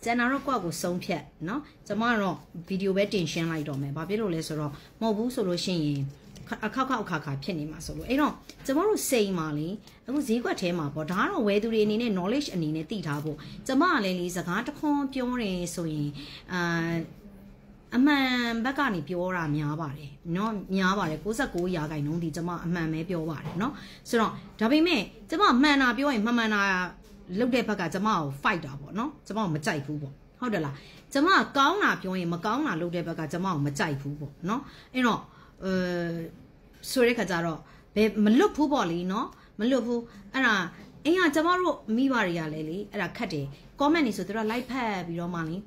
general ကိုဆုံးဖြတ်နော်ကျမကတော့ video ပဲတင်ရှင်းလိုက်တော့မယ်ဘာဖြစ်လို့လဲဆိုတော့မဟုတ်ဘူးဆိုလို့ရှိရင်အခါဖြစ်နေမှာဆိုလို့အဲ့တော့ကျမတို့စိန်ပါလေအခုဈေးကွက်ထဲမှာပေါ့ဒါကတော့ဝယ်သူတွေအနေနဲ့ knowledge အနေနဲ့သိထားဖို့ကျမကလည်းလေစကားတစ်ခွန်းပြောတယ်ဆိုရင်အမှန်ဘက်ကနေပြောတာများပါတယ်เนาะများပါတယ်69ရာခိုင်နှုန်းဒီကျမအမှန်ပဲပြောပါတယ်เนาะဆိုတော့ဒါပေမဲ့ကျမမှန်တာပြောရင်မှန်တာလုပ်တဲ့ဘက်ကကျမကို fight တာပေါ့เนาะကျမကိုမကြိုက်ဘူးပေါ့ဟုတ်တယ်လားကျမကောင်းတာပြောရင်မကောင်းတာလုပ်တဲ့ဘက်ကကျမကိုမကြိုက်ဘူးပေါ့เนาะအဲ့တော့ဆိုရဲခါကြတော့ဘယ်မလွတ်ဘူးပေါ့လေเนาะမလွတ်ဘူးအဲ့ဒါအင်းကကျမတို့မိဘတွေကလည်းလေအဲ့ဒါခတ်တယ် comment နေဆိုသူတို့ like ဖတ်ပြီးတော့မှလေ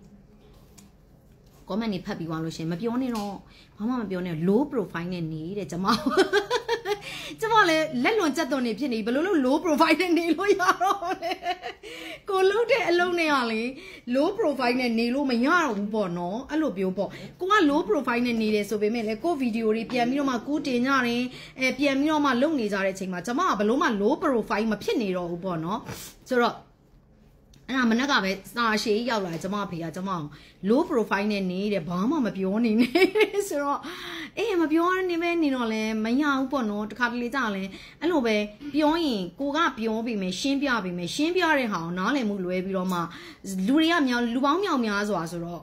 comment နေဖတ်ပြီးသွားလို့ရှင်မပြောနဲ့တော့ဘာမှမပြောနဲ့ low profile နဲ့နေတဲ့ကျမလည်းလက်လွန်ကြက်သွန်နေဖြစ်နေဘယ်လိုလုပ် low profile နဲ့နေလို့ရတော့လဲကိုလုပ်တဲ့အလုံးနဲ့ကလေ low profile နဲ့နေလို့မရတော့ဘူးပေါ့နော်အဲ့လိုပြောပေါ့ကိုက low profile နဲ့နေတယ်ဆိုပေမဲ့လေကိုဗီဒီယိုတွေပြန်ပြီးတော့မှကူးတင်ကြတယ်ပြန်ပြီးတော့မှလုပ်နေကြတဲ့အချိန်မှာကျမကဘယ်လို့မှ low profile မဖြစ်နေတော့ဘူးပေါ့နော်ဆိုတော့အဲ့ဒါမနက်ကပဲစာရှည်ရောက်လာကျမဖေကကျမအောင် low profile နဲ့နေတယ်ဘာမှမပြောနေနဲ့ဆိုတော့မပြောနေမဲနေတော့လဲမရဘူးပေါ့နော်တခါတလေကြာလဲအဲ့လိုပဲပြောရင်ကိုကပြောပြီးမယ်ရှင်းပြပြီးမယ်ရှင်းပြတဲ့ဟာကိုနားလည်မှုလွဲပြီးတော့မှလူတွေကလူပေါင်းမြောက်များစွာဆိုတော့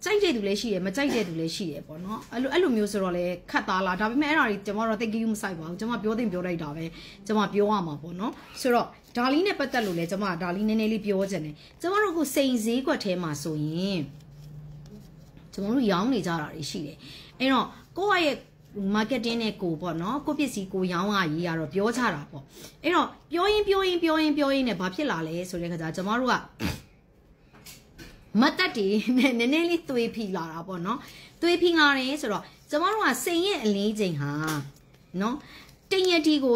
ကြိုက်တဲ့သူလည်းရှိတယ်မကြိုက်တဲ့သူလည်းရှိတယ်ပေါ့နော်အဲ့လိုမျိုးဆိုတော့လေခတ်သားလားဒါပေမဲ့အဲ့ဒါကြီးကျမတို့သိကြီးမဆိုင်ပါဘူးကျမပြောသိပြောလိုက်တာပဲကျမပြောရမှာပေါ့နော်ဆိုတော့ဒါလီနဲ့ပတ်သက်လို့လဲကျမဒါလီနည်းနည်းလေးပြောချင်တယ်ကျမတို့ကစိန်ဈေးကွက်ထဲမှာဆိုရင်ကျမတို့ရောင်းနေကြတာတွေရှိတယ်အဲ့တော့ကိုယ့်ရဲ့ marketing နဲ့ကိုပေါ့နော်ကိုပစ္စည်းကိုရောင်းရရေးရတော့ပြောချတာပေါ့အဲ့တော့ပြောရင်နဲ့ဘာဖြစ်လာလဲဆိုတဲ့ခါကျကျမတို့ကမတ်တက်တီနဲ့နည်းနည်းလေးသွေးဖိလာတာပေါ့နော်သွေးဖိလာတယ်ဆိုတော့ကျမတို့ကစိန်ရဲ့အလေးချိန်ဟာနော်တရက်တီကို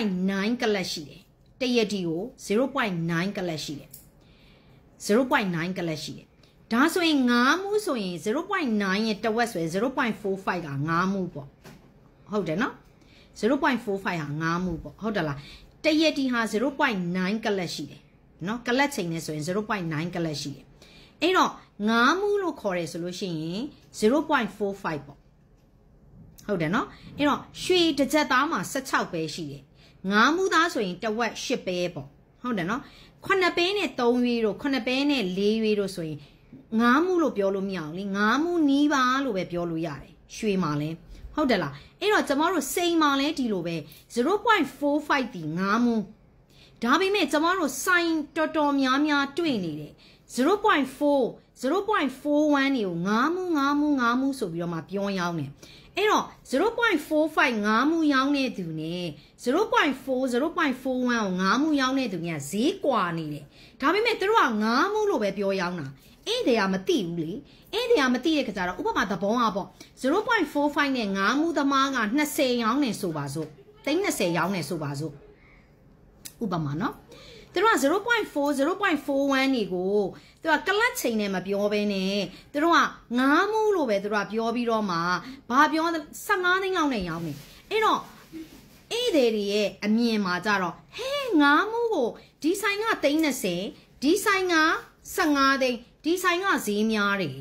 0.9 ကလပ်ရှိတယ်တရက်တီကို 0.9 ကလပ်ရှိတယ် 0.9 ကလပ်ရှိတယ်ဒါဆိုရင်9မှုဆိုရင် 0.9 ရဲ့တဝက်ဆိုရင် 0.45 က9မှုပေါ့ဟုတ်တယ်နော် 0.45 ဟာ9မှုပေါ့ဟုတ်တယ်လားတရက်တီဟာ 0.9 ကလပ်ရှိတယ်နော်ကလပ်ချိန်နဲ့ဆိုရင် 0.9 ကလပ်ရှိတယ်အဲ့တော့9မှုလို့ခေါ်ရဲဆိုလို့ရှိရင် 0.45 ပေါ့ဟုတ်တယ်နော်အဲ့တော့ရွှေတစ်ကြက်သားမှာ16ပဲရှိတယ်9မှုသားဆိုရင်တဝက်8ပဲပေါ့ဟုတ်တယ်နော်9ပဲနဲ့3ရွေးတို့9ပဲနဲ့4ရွေးတို့ဆိုရင်9မှုလို့ပြောလို့မရဘူးလေ9မှုနီးပါလို့ပဲပြောလို့ရတယ်ရွှေမှာလဲဟုတ်တယ်လားအဲ့တော့ကျမတို့စိန်မှာလဲဒီလိုပဲ 0.45 ဒီ9မှုဒါပေမဲ့ကျမတို့စိုင်းတော်များတွေ့နေတယ် 0.4 0.41 တွေကို9မှုဆိုပြီးတော့မှပြောင်းနေအဲ့တော့ 0.45 9မှုရောင်းတဲ့သူနဲ့ 0.4 0.41 ကို9မှုရောင်းတဲ့သူကဈေးကွာနေတယ်ဒါပေမဲ့သူတို့က9မှုလို့ပဲပြောရောင်းတာအဲ့ဒါကမသိဘူးလေအဲ့ဒါကမသိတဲ့ခါကျတော့ဥပမာသဘောอ่ะပေါ့ 0.45 နဲ့9မှုသမားက20ရောင်းနေဆိုပါစို့30ရောင်းနေဆိုပါစို့ဥပမာနော်သူတို့က 0.4 0.41 တွေကိုသူကကလတ်ချိန်နဲ့မပြောဘဲနဲ့သူတို့က9မှုလို့ပဲသူတို့ကပြောပြီးတော့မှဘာပြော15သိန်းလောက်နဲ့ရောင်းနေအဲ့တော့အဲ့တွေရဲ့အမြင်မှာကြတော့ဟဲ9မှုကိုဒီဆိုင်က30ဒီဆိုင်က15သိန်းဒီဆိုင်ကဈေးများတယ်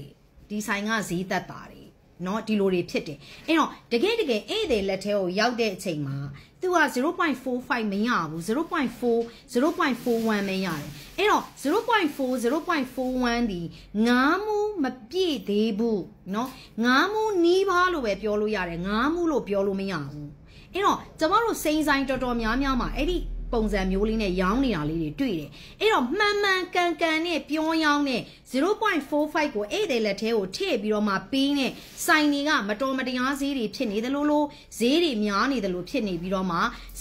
ဒီဆိုင်ကဈေးသက်တာတယ်เนาะဒီလိုတွေဖြစ်တယ်အဲ့တော့တကယ်အဲ့တွေလက်ထဲကိုရောက်တဲ့အချိန်မှာသူက 0.45 မရဘူး 0.4 0.41 မရတယ်အဲ့တော့ 0.4 0.41 ဒီ9မှုမပြည့်သေးဘူးเนาะ9မှုနီးပါးလို့ပဲပြောလို့ရတယ်9မှုလို့ပြောလို့မရဘူးအဲ့တော့ကျမတို့စိန်ဆိုင်တော်များမှာအဲ့ဒီပုံစံမျိုးလေးနဲ့ရောင်းနေတာလေးတွေတွေ့တယ်အဲ့တော့မှန်ကန်နဲ့ပြောရောင်းနဲ့ 0.45 ကိုအဲ့ဒီလက်ထဲကိုထည့်ပြီးတော့မှပေးနဲ့စိုင်တွေကမတော်မတရားဈေးတွေဖြစ်နေတယ်လို့ဈေးတွေများနေတယ်လို့ဖြစ်နေပြီးတော့မှ 0.4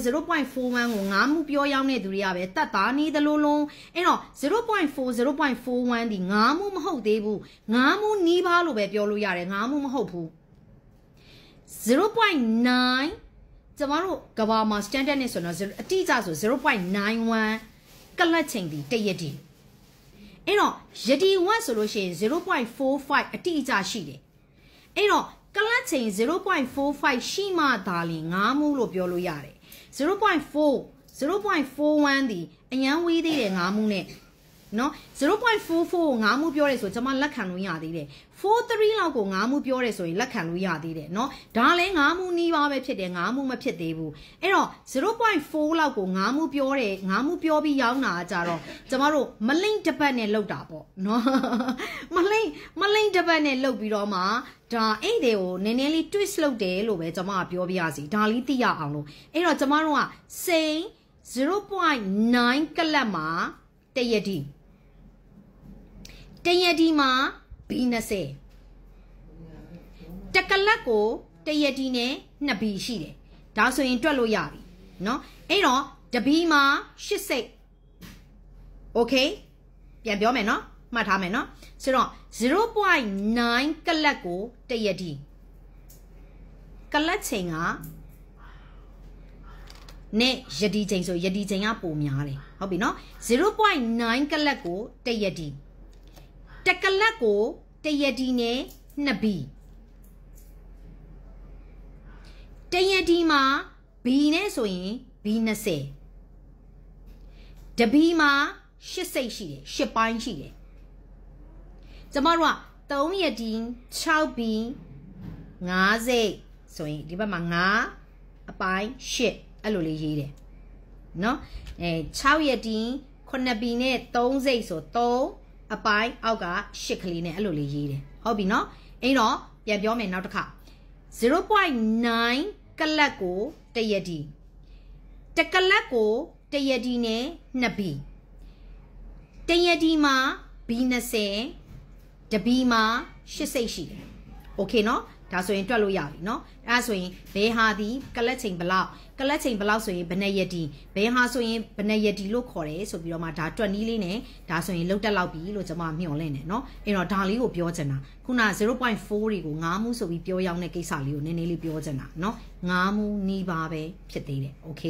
0.41 ကို9မှုပြောရောင်းတဲ့သူတွေကပဲတတ်တာနေတယ်လို့အဲ့တော့ 0.4 0.41 ဒီ9မှုမဟုတ်သေးဘူး9မှုနီးပါးလို့ပဲပြောလို့ရတယ်9မှုမဟုတ်ဘူး 0.9ကျမတို့ကဘာမှာ standard နဲ့ဆိုတော့အတိအကျဆို 0.91 ကလတ်ချိန်ဒီတရက်ဒီအဲ့တော့ယတိဝက်ဆိုလို့ရှိရင် 0.45 အတိအကျရှိတယ်အဲ့တော့ကလတ်ချိန် 0.45 ရှိမှသာလျှင်9မှုလို့ပြောလို့ရတယ် 0.4 0.41 ဒီအញ្ញမ်းဝေးသေးတယ်9မှုနဲ့ နော် 0.44 ငါးမှုပြောတယ်ဆိုကျွန်မလက်ခံလို့ရသေးတယ်43လောက်ကိုငါးမှုပြောတယ်ဆိုရင်လက်ခံလို့ရသေးတယ်เนาะဒါလည်းငါးမှုနီးပါးပဲဖြစ်တယ်ငါးမှုမဖြစ်သေးဘူးအဲ့တော့ 0.4 လောက်ကိုငါးမှုပြောတယ်ငါးမှုပြောပြီးရောင်းတာကြတော့ကျမတို့မလိမ့်တစ်ပတ်နဲ့လောက်တာပေါ့เนาะမလိမ့်တစ်ပတ်နဲ့လောက်ပြီးတော့မှဒါအဲ့ဒီကိုနည်းနည်းလေး twist လုပ်တယ်လို့ပဲကျမကပြောပြရစီဒါလေးသိရအောင်လို့အဲ့တော့ကျမတို့ကစိန် 0.9 ကလပ်မှာတရတီမှာ B20 တကလပ်ကိုတရတီနဲ့2 B ရှိတယ်ဒါဆိုရင်တွက်လို့ရပြီเนาะအဲ့တော့တ B မှာ8စိတ် okay ပြန်ပြောမယ်เนาะမှတ်ထားမယ်เนาะဆိုတော့ 0.9 ကလပ်ကိုတရတီကလပ်ချိန်ကနဲ့ယတိချိန်ဆိုယတိချိန်ကပိုများတယ်ဟုတ်ပြီเนาะ 0.9 ကလပ်ကိုတရတီတကလပ်ကိုတရတီနဲ့2 B တရတီမှာ B နဲ့ဆိုရင် B20 တ B မှာ8စိတ်ရှိတယ်8ပိုင်းရှိတယ်ကျမတို့က3ရတီ6 B 5စိတ်ဆိုရင်ဒီဘက်မှာ9အပိုင်း8အဲ့လိုလေးရေးတယ်เนาะ6ရတီ9 B နဲ့3စိတ်ဆို3အပိုင်းအောက်က8ကလေးနဲ့အဲ့လိုလေးရေးတယ်ဟုတ်ပြီเนาะအဲ့တော့ပြန်ပြောမယ်နောက်တစ်ခါ 0.9 ကလပ်ကိုတရတီတကလပ်ကိုတရတီနဲ့2 B တရတီမှာ B20 တ B မှာ8စိတ်ရှိတယ်โอเคเนาะဒါဆိုရင်တွက်လို့ရပြီเนาะအဲ့ဒါဆိုရင်ဘယ်ဟာဒီကလပ်ချိန်ဘယ်လောက်ကလပ်ချိန်ဘယ်လောက်ဆိုရင်ဘယ်နှစ်ရက်တီဘယ်ဟာဆိုရင်ဘယ်နှစ်ရက်တီလို့ခေါ်တယ်ဆိုပြီးတော့မှဒါတွက်နည်းလေးနဲ့ဒါဆိုရင်လောက်တက်လောက်ပြီလို့ကျွန်မမျှော်လင့်တယ်เนาะအဲ့တော့ဒါလေးကိုပြောချင်တာခုန 0.4 တွေကိုငါးမှုဆိုပြီးပြောရောက်တဲ့ကိစ္စလေးကိုနည်းနည်းလေးပြောချင်တာเนาะငါးမှုနီးပါပဲဖြစ်သေးတယ်โอเค